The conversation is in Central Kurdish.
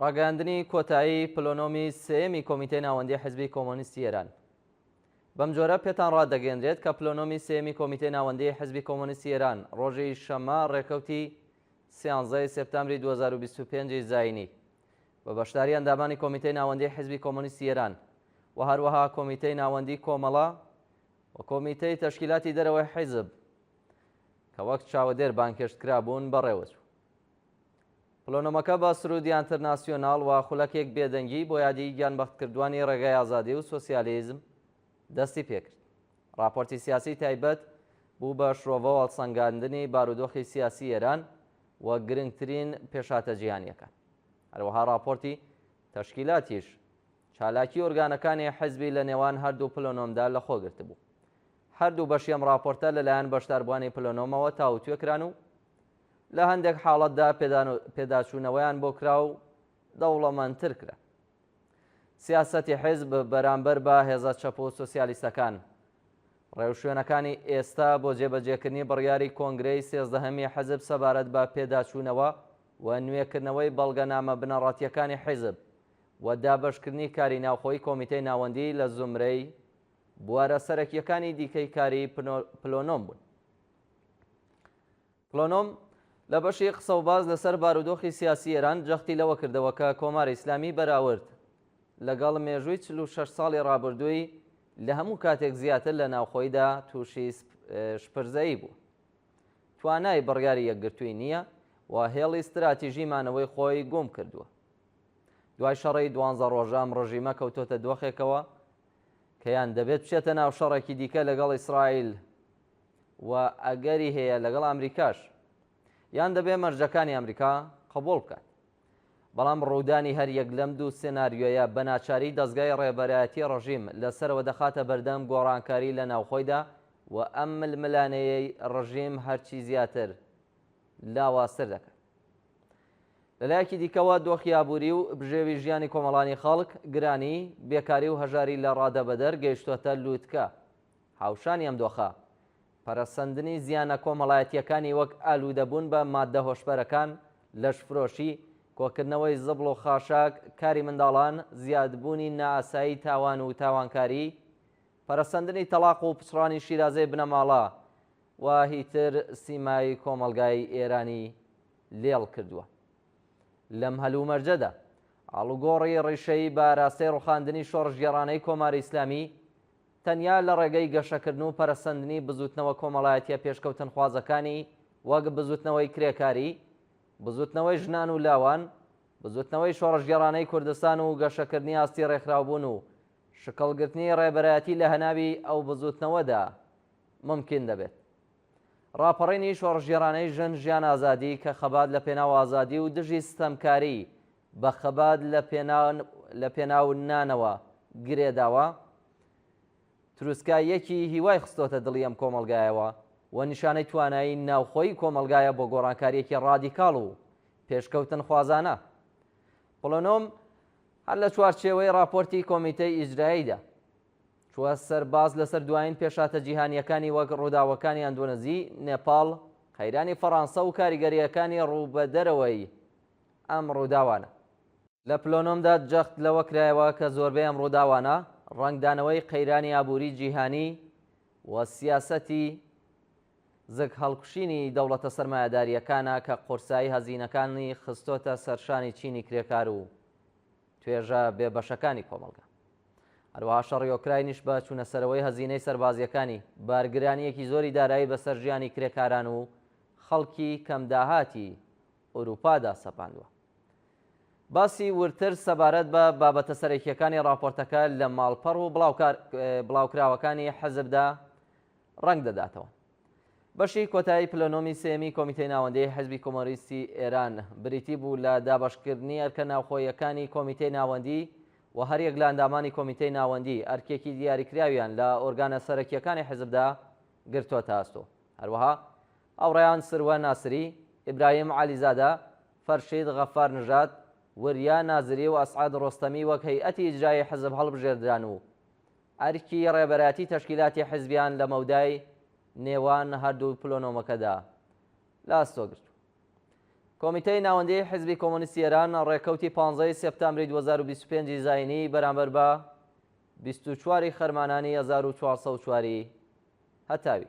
ڕاگەاندنی کۆتایی پلۆنۆمی سێمی کۆمیتەی ناوەندی حزبی کۆمۆنیستی ئێران. بەم جۆرە پێتان ڕادەگەێنرێت کە پلۆنۆمی سێمی کۆمیتەی ناوەندی حزبی کۆمۆنیستی ئێران ڕۆژی شەمە ڕێکەوتی 13 سپتامبری 2025 زاینی بە بەشداری ئەندامانی کۆمیتەی ناوەندی حزبی کۆمۆنیستی ئێران و هەروەها کۆمیتەی ناوەندی کۆمەڵە و کۆمیتەی تەشکیلاتی دەرەوەی حیزب کە وەک چاوەدێر بانکێشتکرا بوون بەڕێوەچوو. پلۆنۆمەکە بە سرودی ئینتەرناسیۆناڵ و خولەکێک بێدەنگی بۆ یادی گیانبەختکردوانی ڕێگای ئازادی و سۆسیالیزم دەستی پێکرد. راپۆرتی سیاسی تایبەت بوو بە شرۆڤە هەڵسەنگاندنی بارودۆخی سیاسی ئێران و گرنگترین پێشاتە جیهانیەکان. هەروەها راپۆرتی تەشکیلاتیش چالاکی ئۆرگانەکانی حیزبی لە نێوان هەردوو پلۆنۆمدا لەخۆ گرتبوو. هەردوو بەشی ئەم راپۆرتە لەلایەن بەشداربوانی پلۆنۆمەوە تاوتوێکران و لە هەندێک حاڵەتدا پێداچوونەوەیان بۆ کرا و دەوڵەمەندتر کرا. سیاسەتی حیزب بەرامبەر بە هێزە چەپ و سۆسیالیستەکان ڕێوشوێنەکانی ئێستا بۆ جێبەجێکردنی بڕیاری کۆنگرەی 13هەمی حیزب سەبارەت بە پێداچوونەوە و نوێکردنەوەی بەڵگەنامە بنەڕاتیەکانی حیزب و دابەشکردنی کاری ناوخۆی کۆمیتەی ناوەندی لە زومرەی بوارە سەرەکیەکانی دیکەی کاری پلۆنۆم بوون. پلۆنۆم لە بەشی قسە و باز لەسەر بارودۆخی سیاسی ئێران جەختی لەوە کردەوە کە کۆماری ئیسلامی بەراورد لەگەڵ مێژووی 46 ساڵی ڕابردووی لە هەموو کاتێک زیاتر لە ناوخۆیدا تووشی شپرزایی بوو. توانای بڕیاری یەکگرتووی نییە و هێڵی استراتیژیمانەوەی خۆی گوم کردووە. دوای شەڕی 12 ڕۆژەم ڕژیمە کەوتۆتە دۆخێکەوە کە یان دەبێت بچێتە ناو شەڕێکی دیکە لەگەڵ ئیسرائیل و ئەگەری هەیە لەگەڵ ئەمریکاش یان دەبێت مەرجەکانی ئەمریکا قبوڵ بکات. بەڵام ڕوودانی هەر یەک لەم دوو سێناریۆیە بە ناچاری دەستگای ڕێبەرایەتی ڕژیم لەسەرەوە دەخاتە بەردەم گۆڕانکاری لە ناوخۆیدا و ئەم ململانەیەی ڕژیم هەرچی زیاتر لاوازتر دەکات. لەلایەکی دیکەوە دۆخی ئابووری و بژێوی ژیانی کۆمەڵانی خەڵک گرانی، بێکاری و هەژاری لە ڕادەبەدەر گەیشتوەتە لووتکە. هاوشانی ئەم دۆخە پەرەسەندنی زیانە کۆمەڵایەتیەکانی وەک ئالوودەبوون بە ماددە هۆشبەرەکان، لەشفرۆشی، کۆکردنەوەی زبڵ و خاشاک، کاری منداڵان، زیادبوونی نائاسایی تاوان و تاوانکاری، پەرەسەندنی تەلاق و پچڕانی شیرازەی بنەماڵە و هیتر سیمای کۆمەلگای ئێرانی لێڵ کردووە. لەم هەلومەرجەدا ئاڵوگۆڕی ڕیشەی بە ئاراستەی ڕوخاندنی شۆڕژگێڕانەی کۆماری ئیسلامی تەنیا لە ڕێگەی گەشەکردن و پەرەسەندنی بزوتنەوە کۆمەڵایەتیە پێشکەوتن خوازەکانی وەک بزوتنەوەی کرێکاری، بزوتنەوەی ژنان و لاوان، بزوتنەوەی شۆڕژگێڕانەی کوردستان و گەشەکردنی ئاستی ڕێکخراوبوون و شکەڵگرتنی ڕێبەرایەتی لە هەناوی ئەو بزوتنەوەدا ممکن دەبێت. ڕاپەڕینی شۆڕژگێڕانەی ژن ژیان ئازادی کە خەبات لە پێناو ئازادی و دژی ستەمکاری بە خەبات لە پێناو نانەوە گرێداوە، تروسکایەکی هیوای خستۆتە دڵی ئەم کۆمەلگایەوە و نیشانەی توانایی ناوخۆی کۆمەلگایە بۆ گۆڕانکاریەکی ڕادیکاڵ و پێشکەوتن خوازانە. پلۆنۆم هەر لە چوارچێوەی راپۆرتی کۆمیتەی ئیجراییدا چوە سەرباز لەسەر دوایین پێشاتە جیهانیەکانی وەک ڕووداوەکانی ئەندۆنەزی، نێپاڵ، قەیرانی فەڕەنسا و کاریگەریەکانی ڕووبەدەرەوەی ئەم ڕووداوانە. لە پلۆنۆمدا جەخت لەوە کرایەوە کە زۆربەی ئەم ڕووداوانە ڕنگدانەوەی قەیرانی ئابووری جیهانی و سیاسەتی زگ هەڵکوشینی دەوڵەتە سەرمایەداریەکانە کە قورسایی هەزینەکانی خستۆتە سەرشانی چینی کرێکار و توێژە بێبەشەکانی کۆمەلگا. هەروەها شەڕی ئۆکراینیش بە چوونەسەرەوەی هەزینەی سەربازیەکانی بارگرانیەکی زۆری دارایی بەسەر ژیانی کرێکاران و خەڵکی کەمداهاتی ئەوروپادا سەپاندووە. باسی ورتر سەبارەت بە بابەتە سەرەکیەکانی راپۆرتەکە لە ماڵپەڕ و بڵاوکراوەکانی حەزبدا ڕەنگ دەداتەوە. بەشی کۆتایی پلۆنۆمی سێمی کۆمیتەی ناوەندی حیزبی کۆمۆنیستی ئێران بریتی بوو لە دابەشکردنی ئەرکە ناوخۆیەکانی کۆمیتەی ناوەندی و هەریەک لە ئەندامانی کۆمیتەی ناوەندی ئەرکێکی دیاریکراویان لە ئۆرگانە سەرەکیەکانی حیزبدا گرتووەتە ئەستۆ. هەروەها ئەوڕێیان سروە ناسری، ئیبراهیم عەلیزادە، فەرشید غەفار نژاد، وریا نازری و ئەسعاد ڕۆستەمی وەک هەیئەتی ئیجرایی حزب هەڵبژێردران و ئەرکی ڕێبەرایەتی تەشکیلاتی حیزبیان لە مەودای نێوان هەردوو پلۆنۆمەکەدا لاستۆ گرت. کۆمیتەی ناوەندی حیزبی کۆمۆنیستی ئێران ڕێکەوتی 15 سێپتامبری 2025 زاینی بەرامبەر بە 24 خەرمانانی 1404 هەتاوی